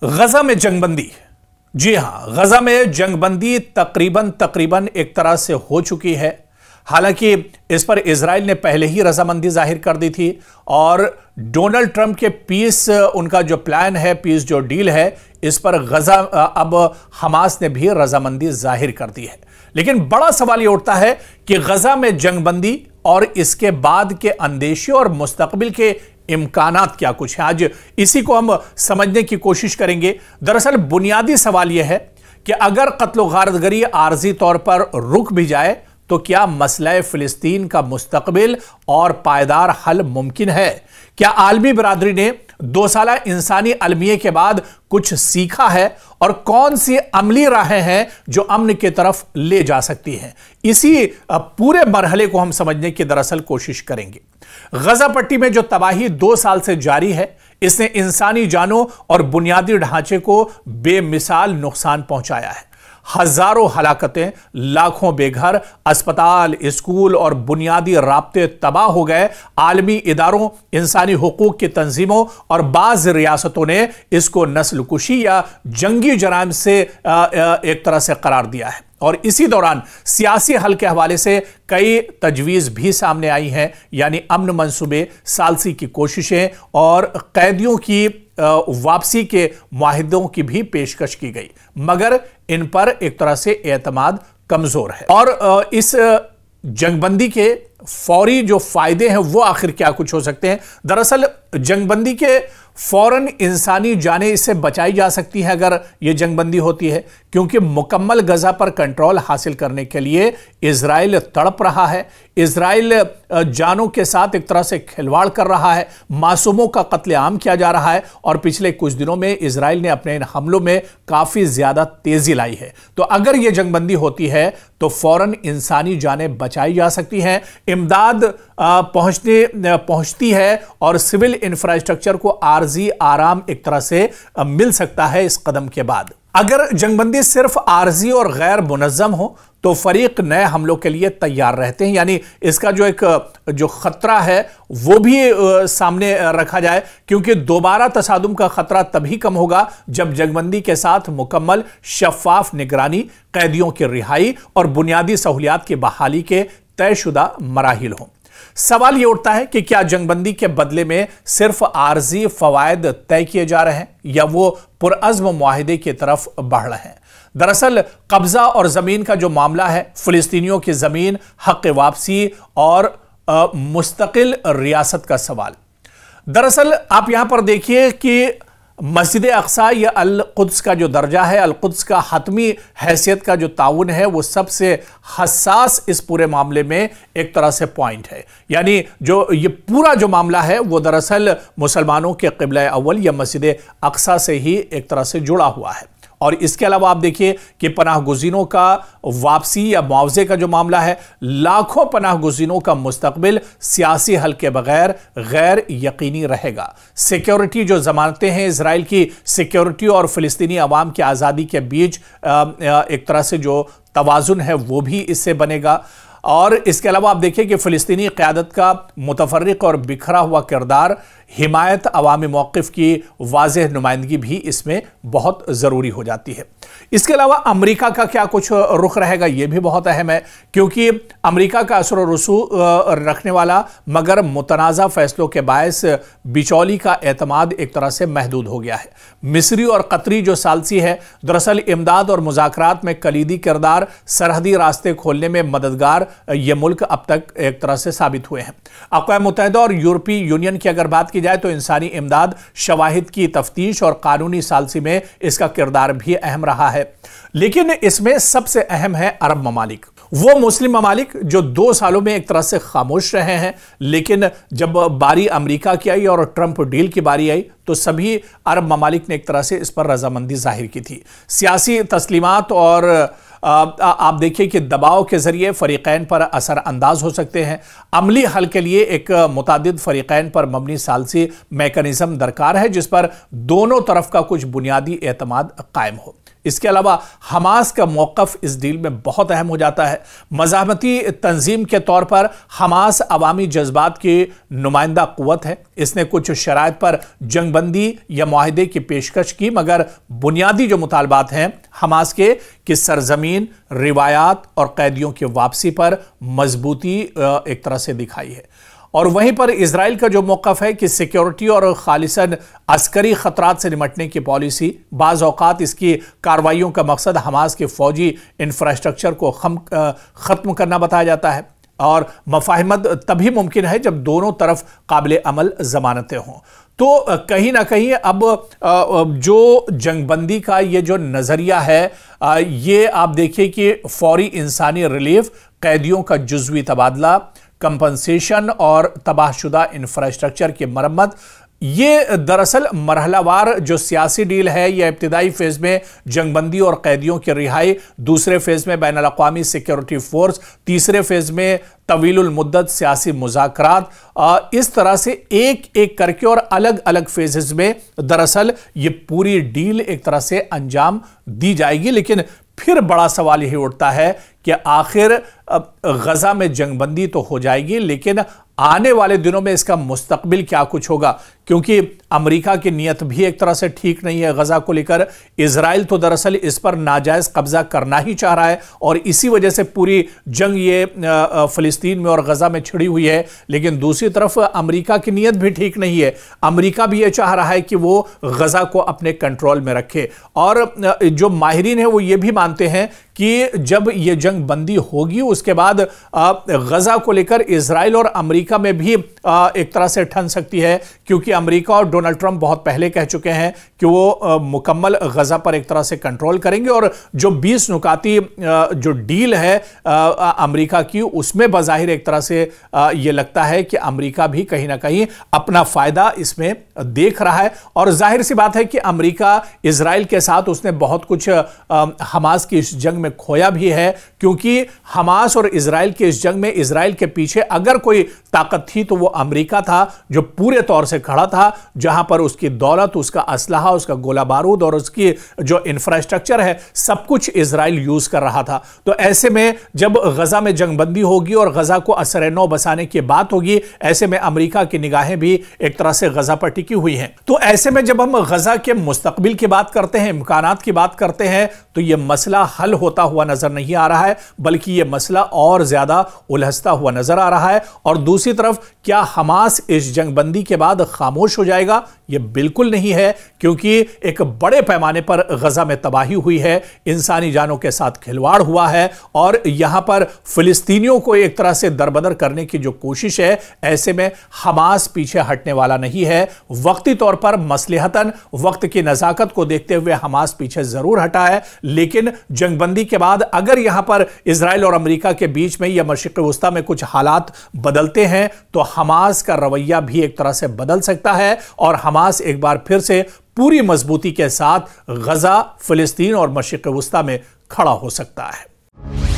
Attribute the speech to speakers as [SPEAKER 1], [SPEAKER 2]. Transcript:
[SPEAKER 1] गजा में जंगबंदी। जी हां, गजा में जंगबंदी तकरीबन एक तरह से हो चुकी है। हालांकि इस पर इजराइल ने पहले ही रजामंदी जाहिर कर दी थी और डोनाल्ड ट्रंप के पीस उनका जो प्लान है, पीस जो डील है, इस पर गजा अब हमास ने भी रजामंदी जाहिर कर दी है। लेकिन बड़ा सवाल यह उठता है कि गजा में जंगबंदी और इसके बाद के अंदेशे और मुस्तकबिल के इम्कानात क्या कुछ है, आज इसी को हम समझने की कोशिश करेंगे। दरअसल बुनियादी सवाल यह है कि अगर कत्ल गारतगरी आर्जी तौर पर रुक भी जाए तो क्या मसला फिलिस्तीन का मुस्तकबिल और पायदार हल मुमकिन है? क्या आलमी बरादरी ने 2 साल इंसानी अलमिये के बाद कुछ सीखा है और कौन सी अमली राहें हैं जो अमन की तरफ ले जा सकती हैं? इसी पूरे मरहले को हम समझने की दरअसल कोशिश करेंगे। गजा पट्टी में जो तबाही 2 साल से जारी है, इसने इंसानी जानों और बुनियादी ढांचे को बेमिसाल नुकसान पहुंचाया है। हजारों हलाकतें, लाखों बेघर, अस्पताल, स्कूल और बुनियादी राब्ते तबाह हो गए। आलमी इदारों, इंसानी हुकूक की तंजीमों और बाज रियासतों ने इसको नस्लकुशी या जंगी जराइम से एक तरह से करार दिया है। और इसी दौरान सियासी हल के हवाले से कई तजवीज़ भी सामने आई हैं, यानी अमन मंसूबे, सालसी की कोशिशें और कैदियों की वापसी के मुआहिदों की भी पेशकश की गई, मगर इन पर एक तरह से एतमाद कमजोर है। और इस जंगबंदी के फौरी जो फायदे हैं वो आखिर क्या कुछ हो सकते हैं? दरअसल जंगबंदी के फौरन इंसानी जानें इससे बचाई जा सकती हैं अगर ये जंगबंदी होती है, क्योंकि मुकम्मल गजा पर कंट्रोल हासिल करने के लिए इजराइल तड़प रहा है। इजराइल जानों के साथ एक तरह से खिलवाड़ कर रहा है, मासूमों का कत्लेआम किया जा रहा है और पिछले कुछ दिनों में इजराइल ने अपने इन हमलों में काफी ज्यादा तेजी लाई है। तो अगर यह जंगबंदी होती है तो फौरन इंसानी जानें बचाई जा सकती हैं, इमदाद पहुंचती है और सिविल इंफ्रास्ट्रक्चर को आर्जी आराम एक तरह से मिल सकता है इस कदम के बाद। अगर जंगबंदी सिर्फ आर्जी और गैर मुनज़्ज़म हो तो फरीक नए हमलों के लिए तैयार रहते हैं, यानी इसका जो खतरा है वो भी सामने रखा जाए, क्योंकि दोबारा तसादुम का खतरा तभी कम होगा जब जंगबंदी के साथ मुकम्मल शफाफ निगरानी, कैदियों की रिहाई और बुनियादी सहूलियात की बहाली के तयशुदा मराहिल हों। सवाल यह उठता है कि क्या जंगबंदी के बदले में सिर्फ आर्जी फवायद तय किए जा रहे हैं या वो पुरअज़्म मुआहिदे की तरफ बढ़ रहे हैं? दरअसल कब्जा और जमीन का जो मामला है, फिलिस्तीनियों की जमीन, हक वापसी और मुस्तकिल रियासत का सवाल। दरअसल आप यहां पर देखिए कि मस्जिद अक्सा या अल कुद्स का जो दर्जा है, अल कुद्स का हतमी हैसियत का जो ताउन है, वो सबसे हसास इस पूरे मामले में एक तरह से पॉइंट है। यानी जो ये पूरा जो मामला है वो दरअसल मुसलमानों के क़िबला अव्वल या मस्जिद अक्सा से ही एक तरह से जुड़ा हुआ है। और इसके अलावा आप देखिए कि पनाह गुज़ीनों का वापसी या मुआवजे का जो मामला है, लाखों पनाह गुज़ीनों का मुस्तकबिल सियासी हल के बगैर गैर यकीनी रहेगा। सिक्योरिटी जो जमानतें हैं, इजराइल की सिक्योरिटी और फिलिस्तीनी अवाम की आज़ादी के बीच एक तरह से जो तवाज़ुन है वो भी इससे बनेगा। और इसके अलावा आप देखिए कि फ़िलिस्तीनी क़यादत का मुतफर्रिक और बिखरा हुआ किरदार, हिमायत, अवामी मौक़िफ़ की वाज़ेह नुमाइंदगी भी इसमें बहुत ज़रूरी हो जाती है। इसके अलावा अमेरिका का क्या कुछ रुख रहेगा, यह भी बहुत अहम है, क्योंकि अमेरिका का असर और रसूख रखने वाला मगर मुतनाज़ा फ़ैसलों के बायस बिचौली का एतमाद एक तरह से महदूद हो गया है। मिस्री और कतरी जो सालसी है, दरअसल इमदाद और मुज़ाकरात में कलीदी किरदार, सरहदी रास्ते खोलने में मददगार ये मुल्क अब तक एक तरह से साबित हुए हैं। अक़वाम मुत्तहिदा और यूरोपीय यूनियन की अगर बात की जाए तो इंसानी इमदाद, शवाहिद की तफ्तीश और कानूनी सालसी में इसका किरदार भी अहम रहा है। लेकिन इसमें सबसे अहम है अरब ममालिक, वो मुस्लिम ममालिक जो 2 सालों में एक तरह से खामोश रहे हैं, लेकिन जब बारी अमेरिका की आई और ट्रंप डील की बारी आई तो सभी अरब ममालिक ने एक तरह से इस पर रजामंदी जाहिर की थी। सियासी तस्लीमात और आप देखिए कि दबाव के जरिए फरीकैन पर असर अंदाज हो सकते हैं। अमली हल के लिए एक मुतादिद फरीकैन पर मबनी सालसी मैकेनिज्म दरकार है जिस पर दोनों तरफ का कुछ बुनियादी एतमाद कायम हो। इसके अलावा हमास का मौक़िफ़ इस डील में बहुत अहम हो जाता है। मज़ाहमती तंजीम के तौर पर हमास अवामी जज्बात की नुमाइंदा क़ुव्वत है। इसने कुछ शराइत पर जंगबंदी या मुआहदे की पेशकश की, मगर बुनियादी जो मुतालबात हैं हमास के कि सरजमीन, रिवायात और कैदियों की वापसी पर मजबूती एक तरह से दिखाई है। और वहीं पर इजराइल का जो मौक़िफ़ है कि सिक्योरिटी और खालिसन अस्करी ख़तरात से निपटने की पॉलिसी, बाज़ औक़ात इसकी कार्रवाइयों का मकसद हमास के फ़ौजी इंफ्रास्ट्रक्चर को ख़त्म करना बताया जाता है। और मफ़ाहिमत तभी मुमकिन है जब दोनों तरफ काबिल अमल ज़मानतें हों। तो कहीं ना कहीं अब जो जंगबंदी का ये जो नज़रिया है, ये आप देखिए कि फौरी इंसानी रिलीफ, कैदियों का जुज़वी तबादला, कंपनसेशन और तबाहशुदा इंफ्रास्ट्रक्चर की मरम्मत, ये दरअसल मरहलावार जो सियासी डील है, यह इब्तिदाई फेज में जंगबंदी और कैदियों की रिहाई, दूसरे फेज में बैनुल अक़वामी सिक्योरिटी फोर्स, तीसरे फेज में तवीलुल मुद्दत सियासी मुज़ाकरात, इस तरह से एक एक करके और अलग अलग फेजेस में दरअसल ये पूरी डील एक तरह से अंजाम दी जाएगी। लेकिन फिर बड़ा सवाल यही उठता है कि आखिर गजा में जंगबंदी तो हो जाएगी, लेकिन आने वाले दिनों में इसका मुस्तकबिल क्या कुछ होगा, क्योंकि अमेरिका की नीयत भी एक तरह से ठीक नहीं है गजा को लेकर। इजराइल तो दरअसल इस पर नाजायज कब्जा करना ही चाह रहा है और इसी वजह से पूरी जंग ये फिलिस्तीन में और गजा में छिड़ी हुई है। लेकिन दूसरी तरफ अमेरिका की नीयत भी ठीक नहीं है। अमेरिका भी ये चाह रहा है कि वो गजा को अपने कंट्रोल में रखे। और जो माहिरीन है वो ये भी मानते हैं कि जब ये जंग बंदी होगी उसके बाद गजा को लेकर इजराइल और अमेरिका में भी एक तरह से ठन सकती है, क्योंकि अमेरिका और डोनाल्ड ट्रंप बहुत पहले कह चुके हैं कि वो मुकम्मल गजा पर एक तरह से कंट्रोल करेंगे। और जो 20 नुकाती जो डील है अमेरिका की, उसमें बज़ाहिर एक तरह से ये लगता है कि अमेरिका भी कहीं ना कहीं अपना फायदा इसमें देख रहा है। और जाहिर सी बात है कि अमेरिका इजराइल के साथ उसने बहुत कुछ हमास की इस जंग में खोया भी है, क्योंकि हमास और इजराइल के इस जंग में इजराइल के पीछे अगर कोई ताकत थी तो वो अमेरिका था, जो पूरे तौर से खड़ा था, जहां पर उसकी दौलत, उसका असलहा, उसका गोला बारूद और उसकी जो इंफ्रास्ट्रक्चर है सब कुछ इजराइल यूज कर रहा था। तो ऐसे में जब गजा में जंगबंदी होगी और गजा को असर नौ बसाने की बात होगी, ऐसे में अमेरिका की निगाहें भी एक तरह से गजा पर टिकी हुई हैं। तो ऐसे में जब हम गजा के मुस्तकबिल की बात करते हैं, इम्कानात की बात करते हैं, तो यह मसला हल होता हुआ नजर नहीं आ रहा है, बल्कि यह मसला और ज्यादा उलझता हुआ नजर आ रहा है। और दूसरी तरफ क्या हमास इस जंगबंदी के बाद खामोश हो जाएगा? यह बिल्कुल नहीं है, क्योंकि एक बड़े पैमाने पर गजा में तबाही हुई है, इंसानी जानों के साथ खिलवाड़ हुआ है और यहां पर फिलिस्तीनियों को एक तरह से दरबदर करने की जो कोशिश है, ऐसे में हमास पीछे हटने वाला नहीं है। वक्ती तौर पर मसलहतन वक्त की नजाकत को देखते हुए हमास पीछे जरूर हटा है, लेकिन जंगबंदी के बाद अगर यहां पर इजराइल और अमेरिका के बीच में या मशरिक़ वस्ता में कुछ हालात बदलते हैं तो हमास का रवैया भी एक तरह से बदल सकता है और हमास एक बार फिर से पूरी मजबूती के साथ गजा, फिलिस्तीन और मशरिक़ वस्ता में खड़ा हो सकता है।